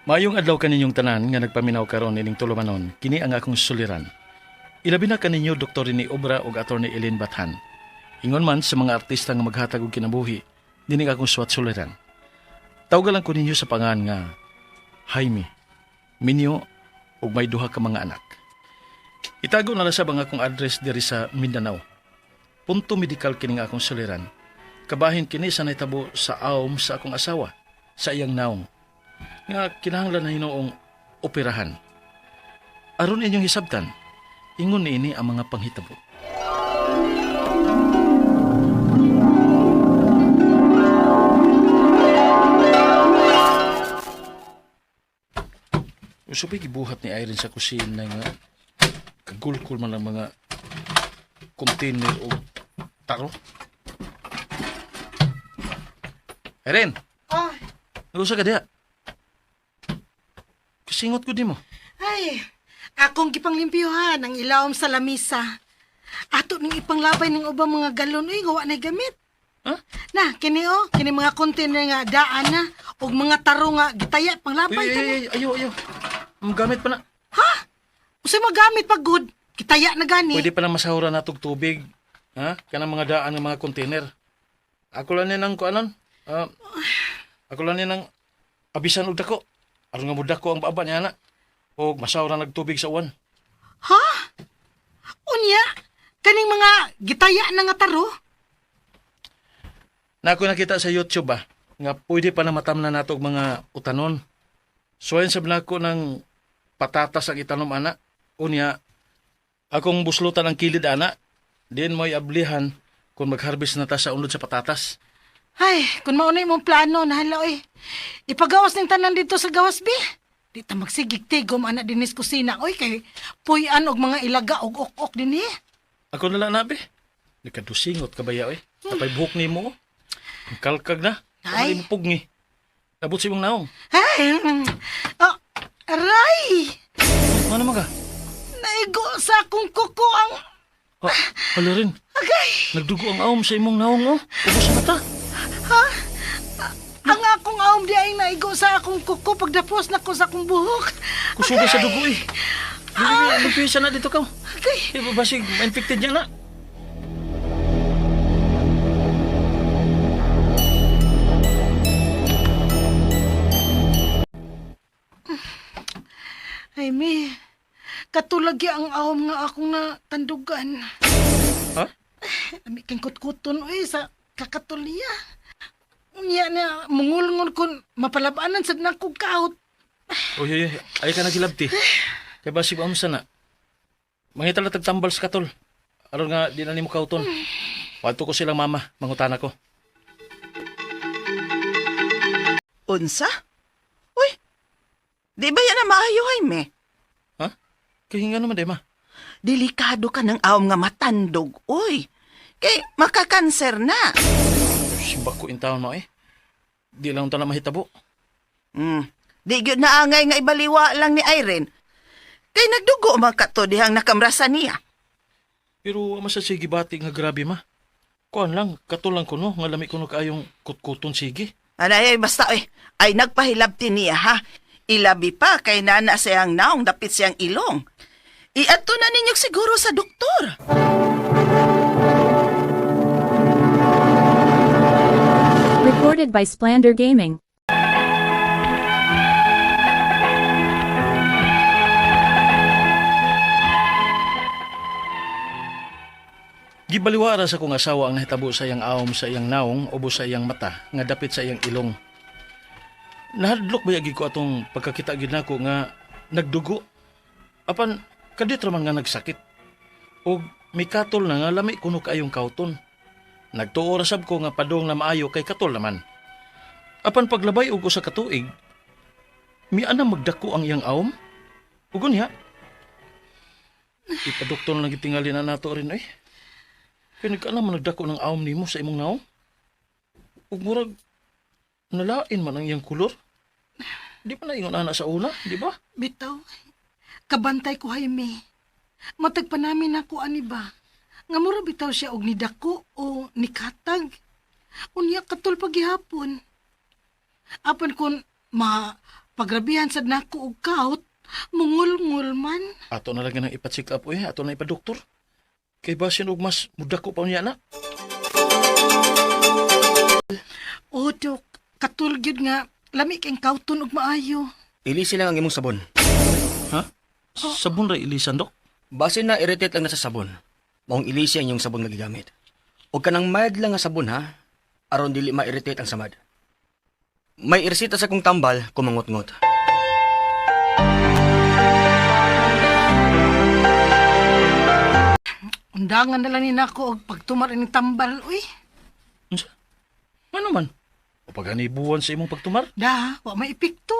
Maayong adlaw kaninyong tanan nga nagpaminaw karon ining tulumanon, kini ang akong suliran. Ilabi na kaninyo Dr. ni Obra ug Attorney Ellen Bathan. Ingon man sa mga artista nga maghatag og kinabuhi, dinig akong suwat suliran. Tawgalan ko ninyo sa pangan nga Jaime, Minyo ug may duha ka mga anak. Itago na lang sa bang akong address diri sa Mindanao. Punto medikal kining akong suliran. Kabahin kini sa nahitabo sa awom sa akong asawa, sa iyang naong. Nga kinahanglan na hinoong operahan. Aron inyong hisabtan, ingon ini ang mga panghitabo. Usapay gibuhat ni Irene sa kusina nga kagulkul man ang mga container o taro. Irene! Oh, Nagusa ka diya? Kasingot ko di mo. ay, akong gipanglimpyuhan ang ilawom sa lamisa. Ato ning ipanglabay ng ubang mga galon, uy, gawa na gamit. Ha? Na, kini mga container nga daan na, o mga taro nga gitaya panglabay. Ayo. Ang gamit pa na. Ha? Usay magamit pag good, gitaya na gani. Pwede pa na masahura na tog tubig. Ha? Kanang mga daan ng mga container. Ako lang ninang kuanon. Ako lang ninang abisan og dako. Aron nga mudak ko ang baba niya na. O masahura nagtubig sa uwan. Ha? Unya, kaning mga gitaya na nga taro? Na ako nakita sa YouTube nga pwede pa na matamnan nato og mga utanon. Suwayan sa ko ng patatas ang itanom ana. Unya, akong buslutan ang kilid ana. Din mo'y ablihan kung mag-harvest na ta sa unod sa patatas. Ay, kung maunay mong plano, nahala eh. Ipagawas ng tanan dito sa gawas, bi. Di ta magsigig-tigom, anak dinis kusina. Oy, kay puyan og mga ilaga og ok-ok din eh. Ako na lang nabi. Nikadusingot ka ba ya eh? Tapay buhok ni mo. Ang kalkag na. Ay. Ay mo pugni. Nabot si mong naong. Ay, oh, aray! Ano naman ka? Naigo sa akong kuko ang... Hala rin. Agay! Nagdugo ang awom sa imong naong oh. Ubus na mata. Ha? Ang akong awom di ay naigo sa akong kuko pagdapos na ko sa akong buhok. Kusuga sa dugo eh. Magpisa na dito ka. Agay! Basig, infected niya na. Ay, mi. Katulagi ang awom nga akong natandugan. Ha? Ami kang kutkuton, uy, sa kakatulya. Unya na, mungulngon kon mapalabanan sa nakong kahot. Oy, ay ka nagilabti. Kaya basig mo na. Mangita lang tagtambal sa katol. Aron nga, di na ni mo kauton. Wato ko silang mama, mangutana ko. Unsa? Uy, di ba yan na maayo, Jaime? Ha? Kahinga naman, Dema. Delikado ka ng awam nga matandog, uy. Kay makakanser na. Simbak ko in taon mo eh. Di lang ito na mahitabo. Di gyud naangay nga ibaliwa lang ni Irene. Kay nagdugo man kato dihang nakamrasa niya. Pero masasigi bati nga grabe ma. Kuan lang, katulang ko no, nga lami ko no kaayong kutkuton sige. Anay, basta ay nagpahilabti niya ha. Ilabi pa kay nana siyang naong dapit siyang ilong. Iato na ninyo siguro sa doktor. Recorded by Splander Gaming. Gibaliwara sa kong asawa ang nahitabo sa iyang awom sa iyang naong o sa iyang mata nga dapit sa iyang ilong. Nahadlok ba yagi ko atong pagkakita gid nako nga nagdugo. Apan kadit raman nga nagsakit. O may katol na nga lami kuno kaayong kauton. Nagtuo ra sab ko nga padong na maayo kay katol naman. Apan paglabay og usa ka tuig, miana magdako ang iyang awom. Ugon ya. Ipadoktor lang gitingali na nato rin eh. Kaya nagkaalam man nagdako ng awom nimo sa imong naong. Ug murag nalain man ang iyang kulor. Di pa na ingon ana sa una, di ba? Bitaw, kabantay ko, Jaime. Matag pa namin ako, ani ba? Nga mura bitaw siya og nidako o nikatag. Unya katul paghihapon. Apan kun Pagrabihan sad nako og gout, mungul-ngul man. Ato na lang nang ipa-check up ato na ipa-doktor. Kay basin og mas mudako pa niya na. O dok, katul gyud nga lami kay kauton og maayo. Ilisi lang ang imong sabon. Ha? Sabon ra ilisan, Dok? Base na irritate lang na sa sabon. Maong ilisi ang iyong sabon nga gigamit. O kanang mild lang nga sabon ha, aron dili ma-irritate ang samad. May iresita sa kong tambal kung mangot-ngot. Undangan na lang ni nako og pagtumar ini tambal, uy. Unsa? Ano man? O paganibuan sa imong pagtumar? Da, wa may epekto.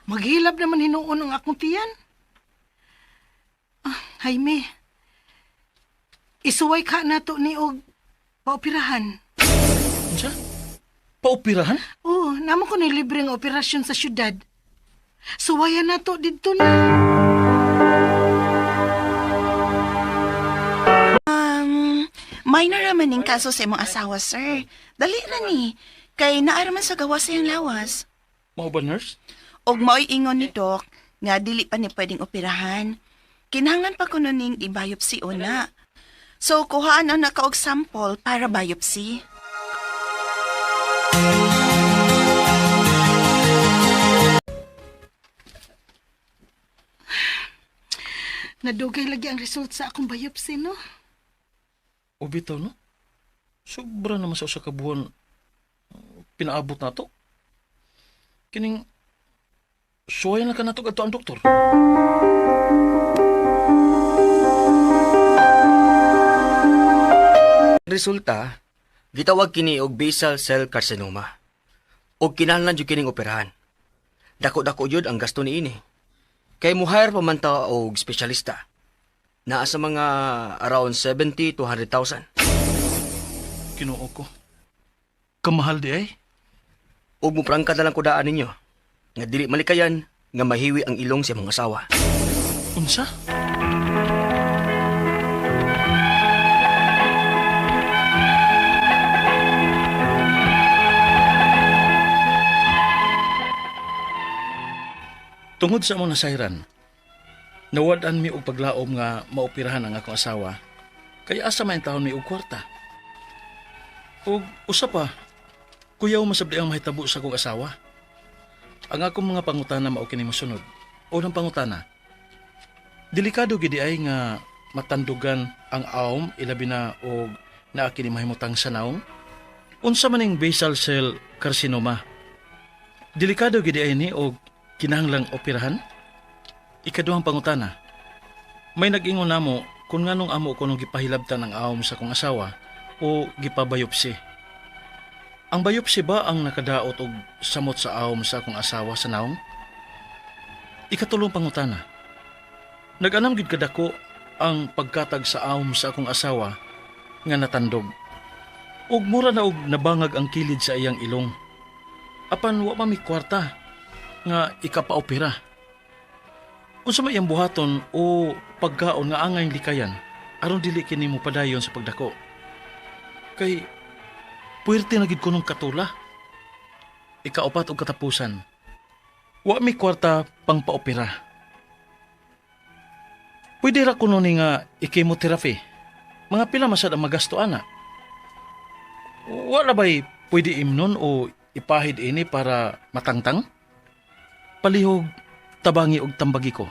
Maghilab naman hinuon ang akong tiyan. Jaime, isuway ka na to ni og paoperahan. Unsa? Paoperahan? Oo, naman ko ni libreng operasyon sa syudad. Suwayan na to dito na. Minor raman ning kaso sa imong asawa, sir. Dali ra ni. Kay naaraman sa gawas siyang lawas. Mao ba, nurse? Og mao'y ingon ni Doc, nga dili pa ni pwedeng operahan. Kinahanglan pa ko ning i-biopsy una. So, kuhaan ang naka og sample para biopsy. Nadugay lagi ang result sa akong biopsy, no? O bitaw, no? Sobra naman sa usa ka buwan pinaabot na to. Kining suwayan na ka na to kadto ang doktor. Resulta, gitawag kini og basal cell carcinoma. Og kinahanglan jud kining operahan. Dako-dako jud ang gasto niini. Kay muhire pa man ta og espesyalista. Naa sa mga around 70 to 100,000. Kinuo ko. Kamahal di ay? Og muprangka na lang ko daan ninyo. Nga dili malikayan nga mahiwi ang ilong sa mga asawa. Unsa? Tungod sa among nasayran, nawad-an mi og paglaom nga maoperahan ang akong asawa, kaya asa man taon mi og kwarta. Og usa pa, kuyaw masabdi ang mahitabo sa akong asawa. Ang akong mga pangutana mao kini mosunod. Unang pangutana, delikado gid ay nga matandugan ang awom ilabi na og naa kini mahimutang sa naong. Unsa man ning basal cell carcinoma? Delikado gid ay ni og kinahanglang operahan? Ikaduhang pangutana, may nag-ingon namo kung nganong amo ko nung gipahilabtan ang awom sa kong asawa o gipabayopsi. Ang biopsy ba ang nakadaot og samot sa awom sa akong asawa sa naong? Ikatulong pangutana, nag-anam gid kadako ang pagkatag sa awom sa akong asawa nga natandog. Ug mura na og nabangag ang kilid sa iyang ilong. Apan wa pa mi kwarta nga ikapaopera. Unsa may iyang buhaton o pagkaon nga angay likayan aron dili kini mo padayon sa pagdako. Kay puwerte na gid ko nung katula. Ikaupat og katapusan. Wa mi kwarta pang paopera. Pwede ra kuno ni nga i-chemotherapy. Mga pila masad ang magasto ana. Wala ba'y pwede imnon o ipahid ini para matangtang? Palihog, tabangi og tambagi ko.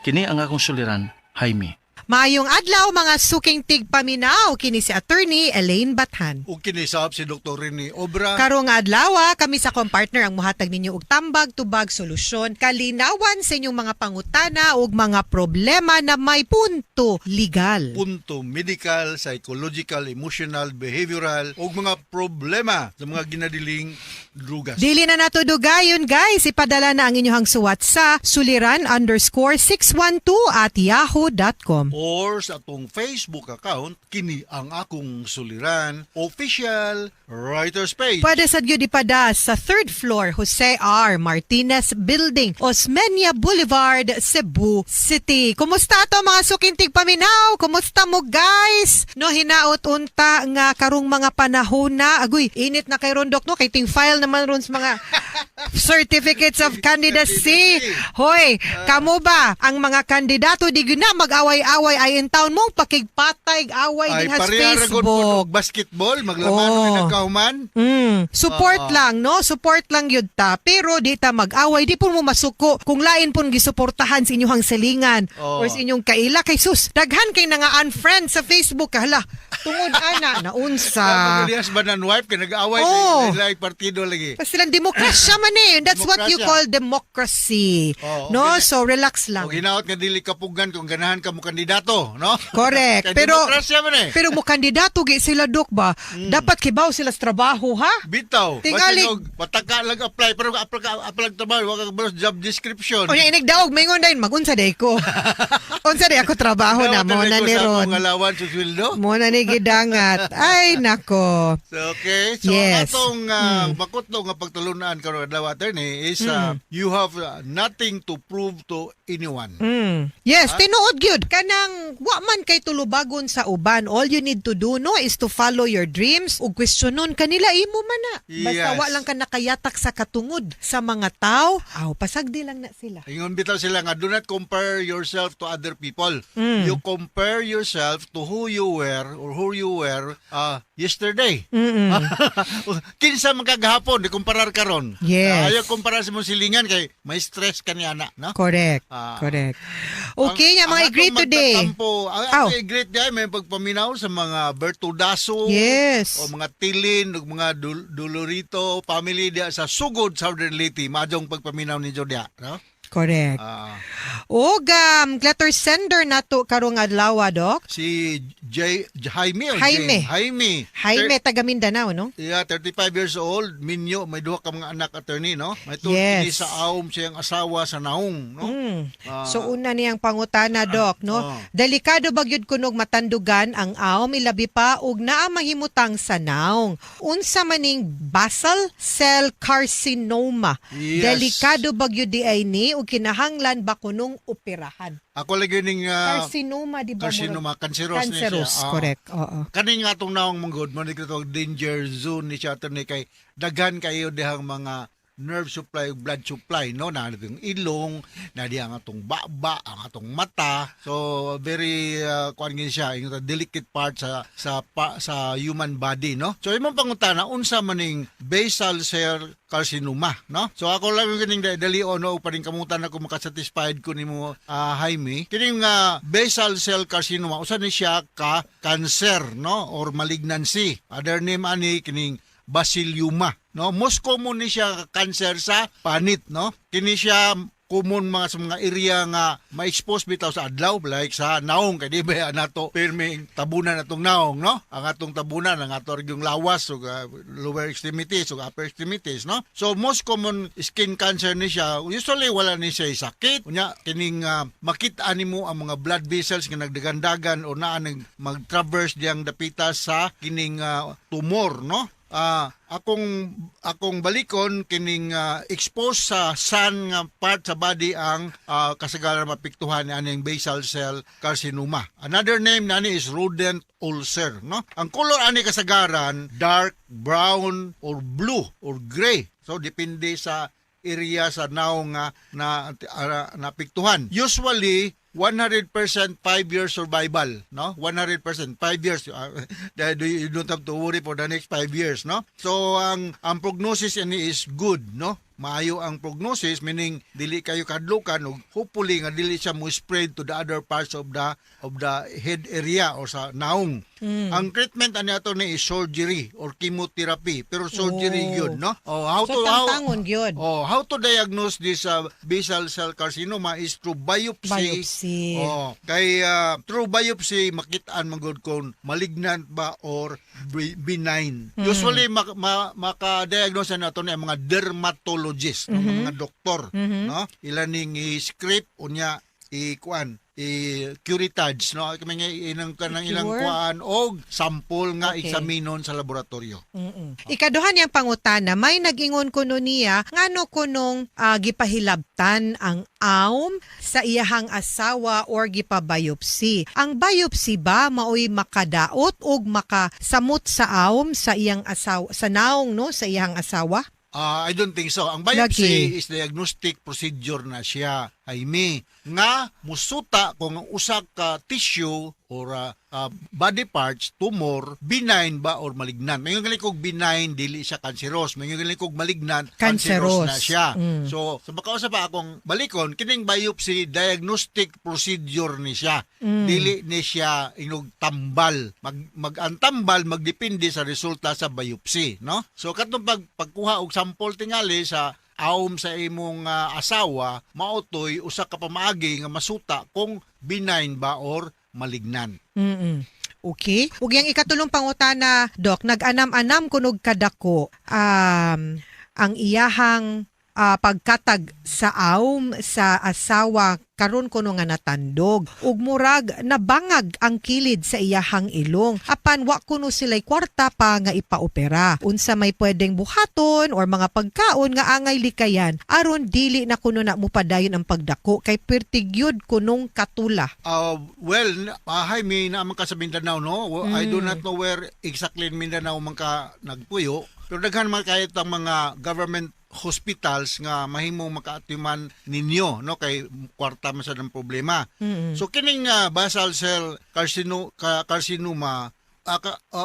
Kini ang akong suliran, Jaime. Maayong adlaw mga suking tigpaminaw kini si attorney Elaine Bathan. Ug kinisab si Dr. Rene Obra. Karong nga adlaw kami sa kong partner ang muhatag ninyo og tambag tubag solusyon kalinawan sa inyong mga pangutana ug mga problema na may punto legal. Punto medical, psychological, emotional, behavioral ug mga problema sa mga ginadiling drugas. Dili na nato dugayon guys, ipadala na ang inyong suwat sa suliran_612@yahoo.com. or sa atong Facebook account kini ang akong suliran official writers page. Pwede sa gyud ipada sa 3rd floor Jose R. Martinez Building, Osmeña Boulevard, Cebu City. Kumusta to mga sukintig paminaw? Kumusta mo guys? No, hinaot unta nga karong mga panahon na. Agoy, init na kay Rondok no, kay ting file naman ron sa mga certificates of candidacy. Hoy, kamo ba ang mga kandidato di gyud na mag-away-away ay in town mo pakigpatay away Ay din sa parehara gud Facebook. og basketball maglaman Oh. oh. Nagkahuman. Support lang, no? Support lang yun ta. Pero di ta mag-away, di po mo masuko. Kung lain pong gisuportahan sa inyong silingan Oo. or sa inyong kaila, kay sus, daghan kay nga unfriend sa Facebook. Hala, tungod ana, naunsa. Pagalias ba ng wife kay nag-away Oh. sa partido lagi. Pa silang demokrasya man eh. That's what you Demokrasya. call democracy. Oo, No? okay. So, relax lang. O ginaot nga dili kapugan kung ganahan ka mo kandidato, no? Correct. Kay Pero, demokrasya man eh. pero mo kandidato gi sila, Dok, ba? Dapat kibaw sila sa trabaho, ha? Bitaw. Tingali- Basta pataka lang apply pero apply trabaho wag ka job description. O niya, inigdaog, maingon dahil magunsa day ko. Unsa day ako trabaho na, mo na ni Ron. Ang alawan sa sweldo. Mo na ni gidangat. Ay, nako. So, okay. So Yes. atong makutlo nga pagtulunan karon adlaw attorney is you have nothing to prove to anyone. Yes, tinuod gyud kanang wa man kay tulubagon sa uban. All you need to do no is to follow your dreams ug questionon kanila imo man na. Basta Yes. wa lang ka nakayatak sa katungod sa mga tao. Aw, pasagdi lang na sila. Ingon bitaw sila nga do not compare yourself to other people. You compare yourself to who you were or who you were yesterday. Kinsa man kagahapon di kumparar karon. Yes. Ayaw kumparar sa mong silingan kay may stress kani ana, no? Correct. Ah. Correct. Okay, nga mga i-greet today. Ang i-greet day may pagpaminaw sa mga Bertudaso. Yes. O mga Tilin, o mga Dolorito, family dia sa Sugod, Southern Leyte. Majong pagpaminaw ni Jodia, no? Correct. Ah, Og letter sender nato karong adlaw, Dok. si Jaime. o Jaime. Jaime. Taga Mindanao, no? Yeah, 35 years old, minyo, may duha ka mga anak attorney, no? May tuloy Yes. sa aom siyang asawa sa naong, no? So una niyang pangutana, Doc, no? Delikado ba gyud kunog matandugan ang aom ilabi pa ug naa mahimutang sa naong. Unsa maning basal cell carcinoma? Yes. Delikado ba gyud di ay ni ug kinahanglan ba kunong operahan? Ako lagi ning Carcinoma di ba? carcinoma, cancerous ni siya. Cancerous, correct. Oo. Kani nga itong naong manggod, mo nagkito danger zone ni siya attorney kay daghan kayo dihang mga nerve supply, blood supply, no? Na yung ilong, na diya ang atong baba, ang atong mata. So, very, kuan gini siya, yung delicate part sa human body, no? So, imong pangutana, unsa maning basal cell carcinoma, no? So, ako lang yung kining dali no, pa rin kamutan ako makasatisfied ko ni mo, Jaime. Kining basal cell carcinoma, usa ni siya ka cancer, no? Or malignancy. Other name ani kining Basileuma, no? Most common ni siya cancer sa panit, no? Kini siya common mga sa mga area nga ma-expose bitaw sa adlaw like sa naong kay di ba nato pirming tabunan atong naong, no? Ang atong tabunan ang ato yung lawas ug lower extremities ug upper extremities, no? So most common skin cancer ni siya usually wala ni siya sakit unya kining makita nimo ang mga blood vessels nga nagdagandagan o naa mag-traverse diyang dapita sa kining tumor, no? Akong balikon kining expose sa sun nga part sa body ang kasagaran mapiktuhan ni aning basal cell carcinoma. Another name nani is rodent ulcer, no? Ang color ani kasagaran dark brown or blue or gray. So depende sa area sa naong na napiktuhan. Usually 100% 5-year survival, no? 100% 5 years. You don't have to worry for the next 5 years, no? So ang prognosis ini is good, no? Maayo ang prognosis, meaning dili kayo kadlukan ug hopefully nga dili siya mo spread to the other parts of the head area or sa naong. Ang treatment ani ato ni is surgery or chemotherapy, pero surgery yun, no? How to diagnose this basal cell carcinoma is through biopsy. Kay through biopsy makitaan magud kung malignant ba or benign. Usually maka-diagnose nato ni ang mga dermatologist, mga doktor, no? Ilan ning i-script unya ikuan curitage no kami nga inang kanang ilang Cure? kuan og sample nga Okay. eksaminon sa laboratorio. Ikaduhan niyang pangutana, may nag-ingon kuno niya, ngano kunong gipahilabtan ang awm sa iyahang asawa or gipabiopsy. Ang biopsy ba maoy makadaot og makasamot sa awm sa iyang asawa, sa naong no, sa iyahang asawa? I don't think so. Ang biopsy Lagi. is diagnostic procedure na siya, Jaime. Nga musuta kung ang usa ka tissue or body parts, tumor, benign ba or malignant. May galing kog benign, dili siya cancerous. May galing kog malignant, cancerous Cancerous. na siya. Mm. So, sa makausa pa akong balikon, kining biopsy, diagnostic procedure ni siya. Dili ni siya inog tambal. Mag-antambal, magdepende sa resulta sa biopsy. No? So, katong pagkuha og sample tingali sa awm sa imong asawa, maotoy usa ka pamaagi nga masuta kung benign ba or malignant. Okay. Ug yang ikatulong pangutana, Doc, nag-anam-anam kunog kadako ang iyahang pagkatag sa awm sa asawa karon kuno nga natandog ug murag nabangag ang kilid sa iyahang ilong apan wa kuno sila'y kwarta pa nga ipaopera. Unsa may pwedeng buhaton or mga pagkaon nga angay likayan aron dili na kuno na mupadayon ang pagdako kay pertigyud kunong katula. Jaime, naman ka sa Mindanao, no? I do not know where exactly in Mindanao man ka nagpuyo. Pero daghan man kayo ang mga government hospitals nga mahimo makaatiman ninyo, no? Kay kwarta man sa ng problema. So, kining basal cell carcinoma,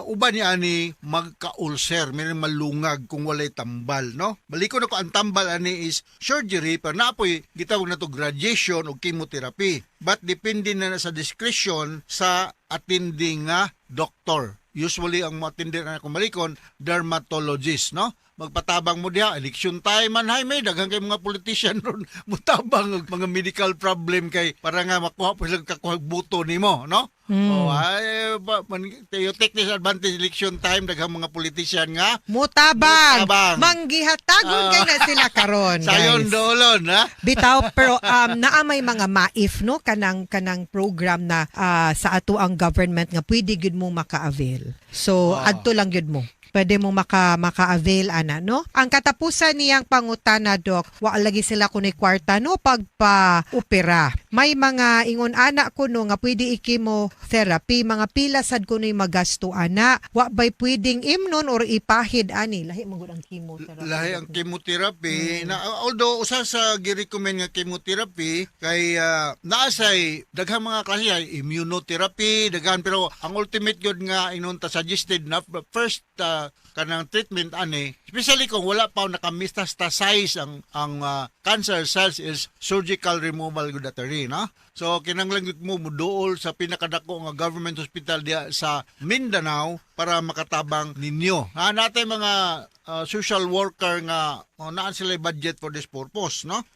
uban ni ani magka-ulcer, may malungag kung walay tambal, no? Baliko na ko ang tambal ani is surgery, pero naapoy gitawag na to radiation o chemotherapy. But depende na sa discretion sa attending doctor. Usually ang matindi na akong balikon, dermatologist, no? Magpatabang mo diha, election time man, Jaime, daghang kay mga politician ron mutabang og mga medical problem kay para nga makuha pa sila kakuha buto nimo, no? You take this advantage election time, daghang mga politician nga Mutabang. Mutabang. Manggihatagon kay na sila karon, sayon guys. dolon, ha? Bitaw pero naa may mga maif no kanang program na sa ato ang government nga pwede gyud mo maka-avail. So adto lang gyud mo. Pwede mo maka-avail ana no. Ang katapusan niyang pangutana, Doc, wa lagi sila kunoy kwarta no pagpa-opera. May mga ingon ana kuno nga pwede i-chemotherapy, mga pila sad kunoy magasto ana. Wa bay pwedeng imnon or ipahid ani lahi man gud ang chemotherapy. Lahi ang chemotherapy na although usa sa gi-recommend nga chemotherapy kay naasay daghang mga klase ay immunotherapy daghan, pero ang ultimate gyud nga inunta suggested na first kanang treatment ani, especially kung wala pa nakamistastasize ang cancer cells, is surgical removal gud atari, no? So kinahanglan gyud mo muduol sa pinakadako nga government hospital diya sa Mindanao para makatabang ninyo. Natay mga social worker nga naan sila budget for this purpose, no?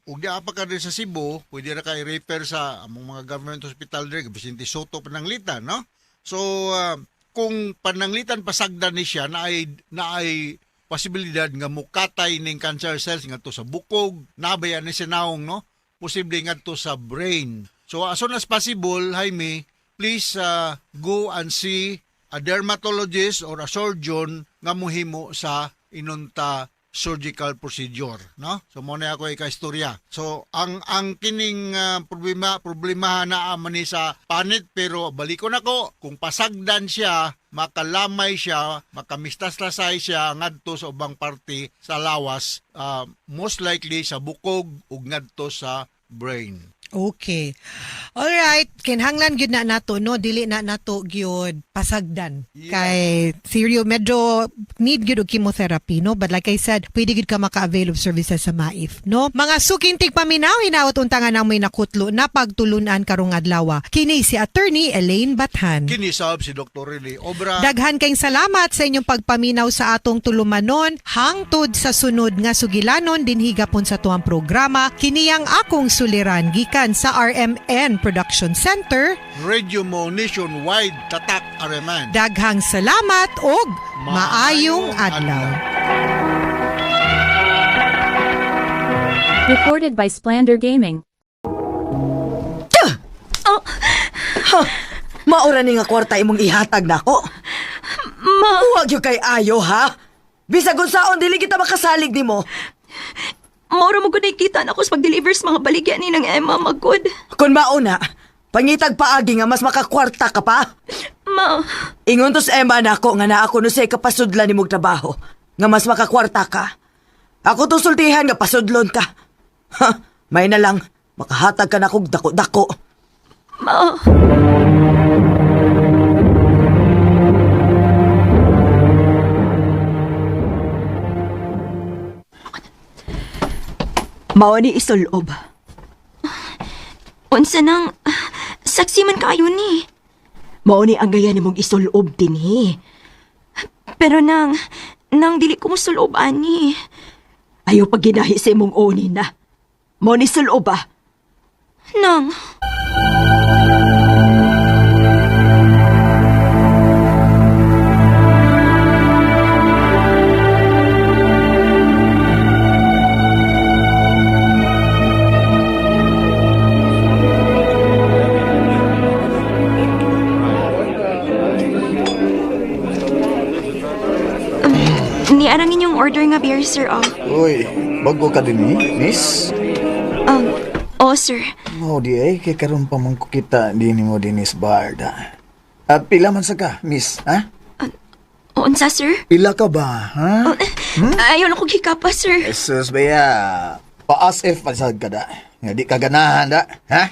Ug di apa ka rin sa Cebu, pwede ra ka i-refer sa among mga government hospital dire, Vicente Soto Pananglitan, no? So kung pananglitan pasagdan ni siya na ay posibilidad nga mukatay ning cancer cells ngadto sa bukog, nabayan ni sinaong, no? Posible ngadto sa brain. So as soon as possible, Jaime, please go and see a dermatologist or a surgeon nga mohimo sa inunta surgical procedure, no? So mo na ako ika-istorya. So ang kining problema na man ni sa panit, pero balikon ako kung pasagdan siya, makalamay siya, makamistaslasay siya ngadto sa ubang parte sa lawas, most likely sa bukog ug ngadto sa brain. Okay. Alright, kinahanglan gyud na nato no, dili na nato gyud pasagdan. Yeah. Kay seryo medyo need gyud og chemotherapy no, but like I said, pwede gyud ka maka-avail of services sa MAIF no. Mga sukintig paminaw hinaot unta nga nang may nakutlo na pagtulunan karong adlaw. Kini si Attorney Elaine Bathan. Kinisab si Dr. Riley Obra. Daghan kayong salamat sa inyong pagpaminaw sa atong tulumanon hangtod sa sunod nga sugilanon dinhi gapon sa tuang programa. Kini ang akong suliran gikan sa RMN Production Center. Radio mo nationwide tatak Areman. Daghang salamat og maayong adlaw. Recorded by Splander Gaming. Maura ni nga kwarta imong ihatag nako. Huwag yung kay ayo, ha? Bisag unsaon dili kita makasalig nimo. Maura mo gud nakita na ako sa pag-deliver sa mga baligya ni ng Emma magod. Kun mauna, pangitag paagi nga mas makakwarta ka pa. Ma, Ingon to sa Emma nako nga na ako no say kapasudlan nimong trabaho nga mas makakwarta ka. Ako to sultihan nga pasudlon ka. Ha, may na lang makahatag ka na kog dako-dako. ma. Mao ni isulob. Unsa nang saksi man kayo ni. Mao ni ang gaya nimong isulob dinhi. Pero nang dili ko musulob ani. Ayaw pag ginahi sa imong oni na. Mao ni sulob ah. Nang ni arang inyong order nga beer, sir. Uy, bago ka din miss? Oh, sir. Mo di ay, kay karon pa man ko kita din mo dinis barda. At pila man sa ka, miss, ha? Unsa, sir? Pila ka ba, ha? Ayaw na ko hikapa, sir. Jesus, baya, paas if pasag ka da. Nga di ka ganahan da, ha?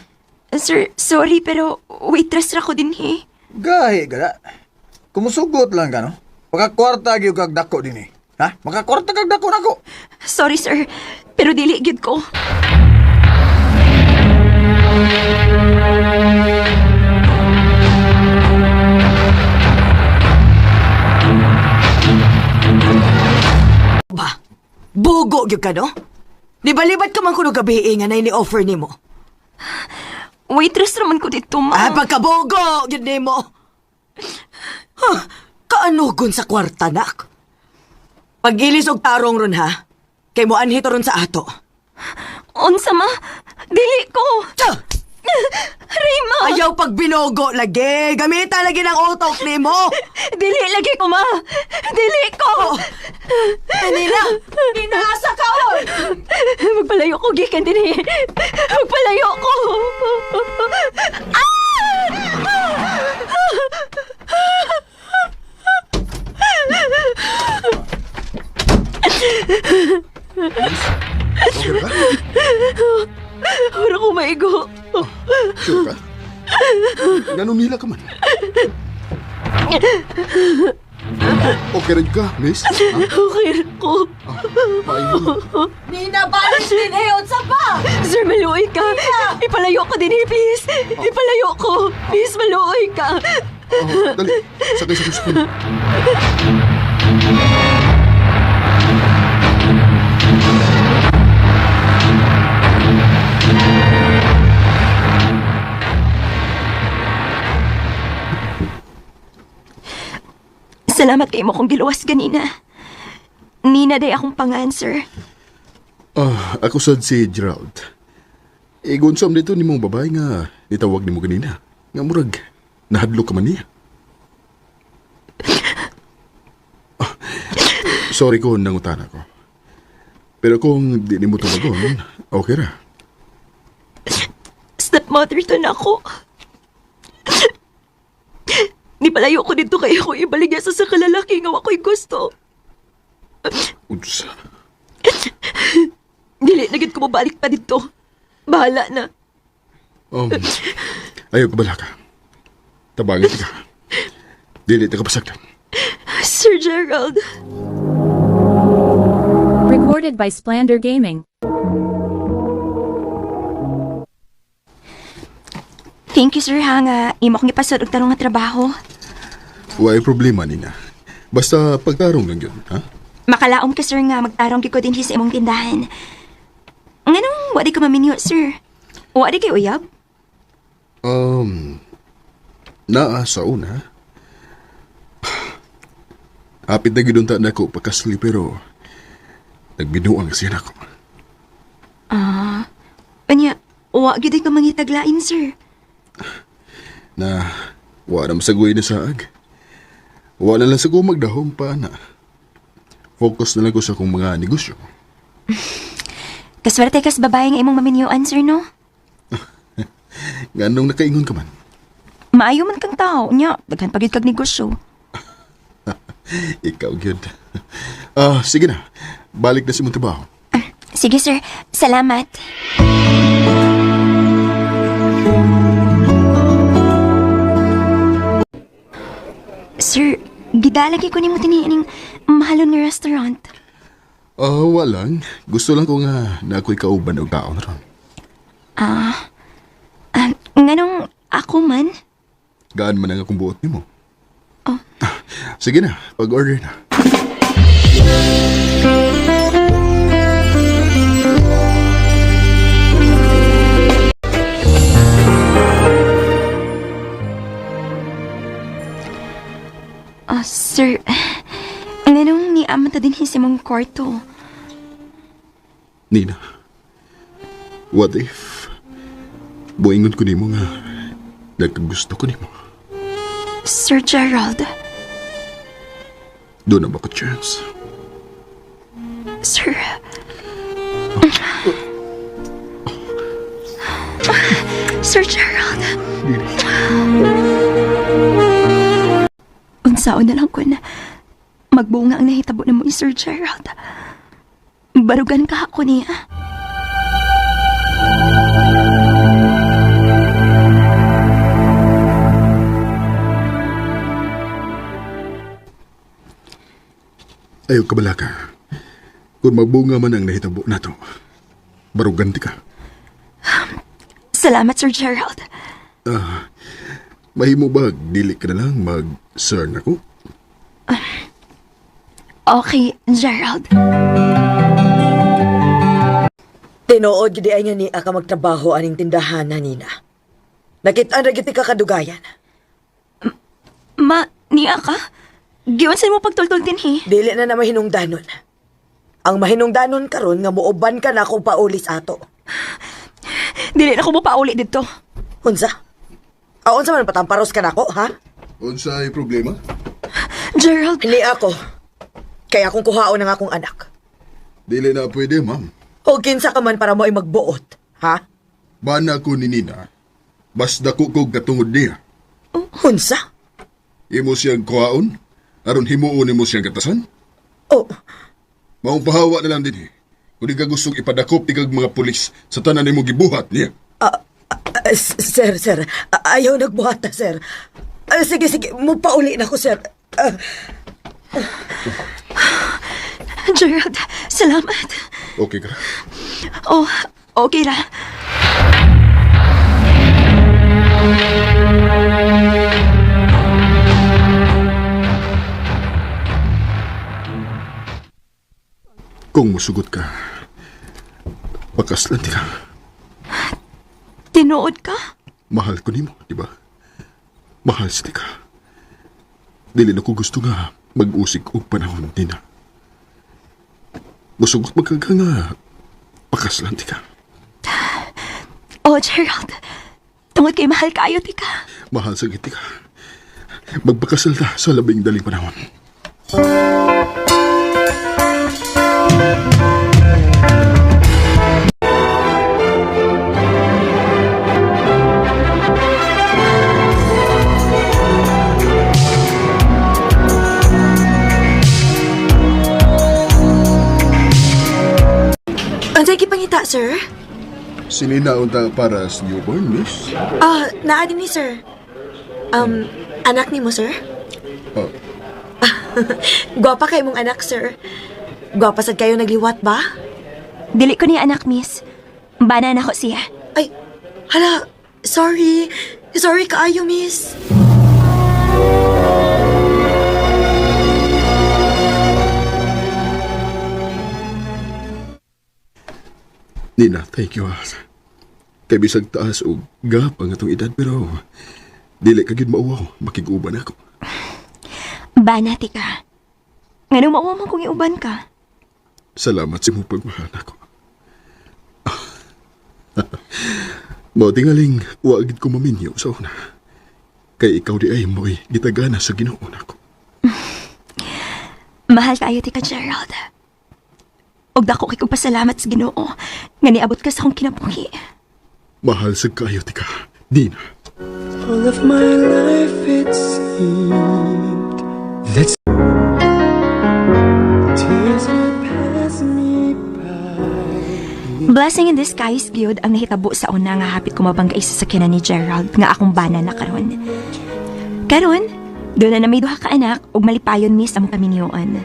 Sir, sorry, pero waitress ra ko din, eh. Gahi ka da. Kumusugot lang ka, no? Makakwarta gyud kag dako din ha? Makakwarta kag dako nako. Sorry, sir. Pero dili gyud ko. Ba, bugo gyud ka no? Di ba libat ka man kuno gabi nga na ini-offer nimo? Waitress naman ko dito, ma. Ah, pagkabugo gyud nimo. Huh, kaanugon sa kwarta nak. Pagilis og tarong ron ha. Kay mo anhito ron sa ato. Unsa, ma? Dili ko. Tsa! Rima! Ayaw pag binogo lagi. Gamita lagi ng utok nimo. Dili lagi ko, ma. Dili ko. Kanila, inaasa ka on. Magpalayo ko, gikan din, eh. Magpalayo ko. Okay ka? Wala ko maigo. Sure ka? Nanumila ka man. Okay rin ka, miss? Ha? Okay ko. Paingin. Nina, balis din heyon sa ba? Sir, maluoy ka. Ipalayo ko din, eh, please. Ipalayo ko. Please, maluoy ka. Oh, dali. Sakay sa kusipin. Salamat kay mo kong giluwas ganina. Nina day akong pang-answer. Ako sad si Gerald. Gunsam dito ni mong babae nga nitawag ni mo ganina. Nga murag, nahadlo ka man niya. Sorry ko nangutan ako. Pero kung di ni mo tumagon, okay ra. Stepmother to na ako. Di palayo ko dito kaya ako ibaligya sa kalalaki nga ako'y gusto. Unsa? Dili na gid ko mabalik pa dito. Bahala na. Ayaw ko bala ka. Tabangin ka. Dili ka pasagdan. Sir Gerald. Recorded by Splander Gaming. Thank you, sir, ha, nga imo kong ipasod og tarong nga trabaho. Way problema nina. Basta pagtarong lang yun, ha? Makalaom ka, sir, nga magtarong giko din sa imong tindahan. Nganong wadi ka maminyo, sir? Wadi kay uyab? Naa sa una. Apit na gidunta na ako pagkasli pero nagbinuang siya na ako. Kanya, wa gid ka mangitaglain, sir. Na wala na masagoy na saag. Wala lang sa ko magdahom pa na. Focus na lang ko sa akong mga negosyo. Kaswerte kas babae nga imong maminyuan, sir, no? Nganong nakaingon ka man? Maayo man kang tao, nya, daghan pagid kag negosyo. Ikaw gyud. Sige na. Balik na si mong trabaho. Sige, sir. Salamat. Sir, gidalagi ko nimo tiniining mahalon nga restaurant. Walang. Gusto lang ko nga na ako'y kauban og taon ron. Nganong ako man? Gaan man ang akong buot nimo. Sige na, pag-order na. Sir, nganong ni amata din sa mong kwarto? Nina, what if buingon ko nimo nga nagkagusto ko nimo? Sir Gerald, Doon na ba ko chance? sir. Sir Gerald. Unsaon na lang ko na magbunga ang nahitabo na mo ni Sir Gerald. Barugan ka ako niya. Ayaw ka bala ka. Kung magbunga man ang nahitabo na to, barugan di ka. Salamat, Sir Gerald. Mahimo ba dili ka na lang mag-sir na ko? Okay, Gerald. Tinuod gidi ay nga ni ka magtrabaho aning tindahan na nina. Nakita na giti ka kadugayan. Niya ka? Giwansan mo pagtultol din, he? Dili na mahinungdanon. Ang mahinungdanon karon nga muuban ka na kung paulis ato. Dili na ko mo pauli dito. Unsa? Unsa man patamparos ka nako, ha? Unsa ay problema? Gerald. Hindi ako. Kaya akong kuhaon ng akong anak. Dili na pwede, ma'am. O kinsa ka man para mo ay magbuot, ha? Bana ko ni Nina. Bas dako kog katungod niya. Unsa? Imo siyang kuhaon? Aron himuon mo siyang katasan? Oh, Maong pahawa na lang din eh. Kung di ka gustong ipadakop ikag mga pulis sa tanan mo gibuhat niya. sir. Ayaw nagbuhata, sir. Sige. Mupauli na ko, sir. Gerald, salamat. Okay ka? Oh, okay ra. Kung musugot ka, pakaslan di ka. Tinuod ka? Mahal ko nimo, di ba? Mahal sila ka. Dili na ko gusto nga mag-usig og panahon din na. Musugot magkaga nga, pakaslan di ka. Oh, Gerald. Tungod kay mahal kayo, tika. Mahal sa giti ka. Magpakasal na sa labing daling panahon. Ansay kipangita, sir? Sininaon ta para sa newborn, miss? Naadi ni sir. Anak ni mo, sir? Oh, Gwapa kay mong anak, sir. Gwapa sad kayo nagliwat ba? Dili ko ni anak, miss. Bana na ko siya. Ay, hala, sorry. Sorry kaayo, miss. Nina, thank you. Kay bisag taas o gap ang atong edad pero dili kagid mauwaw makiguban ako. Bana, tika. Ngano mauwa man kung iuban ka? Salamat sa mong pagmahal ako. Mao tingaling wagid ko maminyo sa una. Kay ikaw di ay mo'y gitagana sa Ginoo nako. Mahal kaayo ti ka, Gerald. Og dako kay kong pasalamat sa Ginoo nga niabot ka sa akong kinabuhi. Mahal sa kayo ti ka, Dina. All of my life it seemed that tears would pass me by. Blessing in disguise, gyud ang nahitabo sa una nga hapit ko mabangga sa sakyanan ni Gerald nga akong bana na karon. Karon, doon na may duha ka anak ug malipayon mi sa among kaminyoon.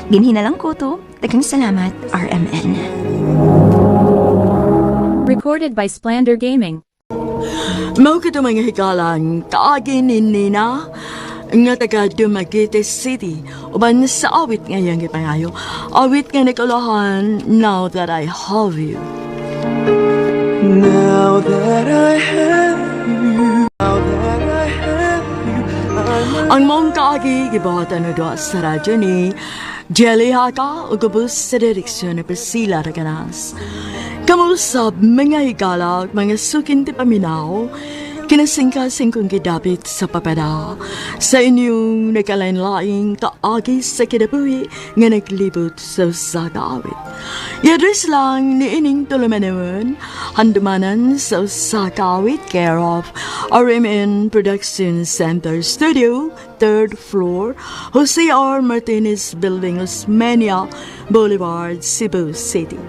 Ginhinalang ko to, daghang salamat, RMN. Recorded by Splander Gaming. Mao ka mga hikalang kaagin ni Nina nga taga Dumaguete City uban sa awit ngayang gipangayo. Awit nga nagkalahan, Now That I Have You. Now that I have you, now that I have you, Ang mong kaagi gibuhatan na doon sa radyo ni Jelly Haka o gabos sa direksyon na Priscilla Raganas. Kamusap mga higalag, mga sukin ti paminaw, kinasingkasing kong gidapit sa papada sa inyong nagkalain-laing kaagi sa kinabuhi nga naglibot sa sagawit. Yadres lang ni ining tulumanon, handumanan sa sagawit care of RMN Production Center Studio, 3rd floor, Jose R. Martinez Building, Osmeña Boulevard, Cebu City.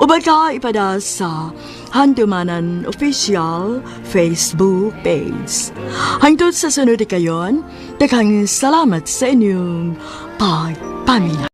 Ubaga ipada sa Handumanan Official Facebook page. Hangtod sa sunod kayon, daghang salamat sa inyong pagpaminaw.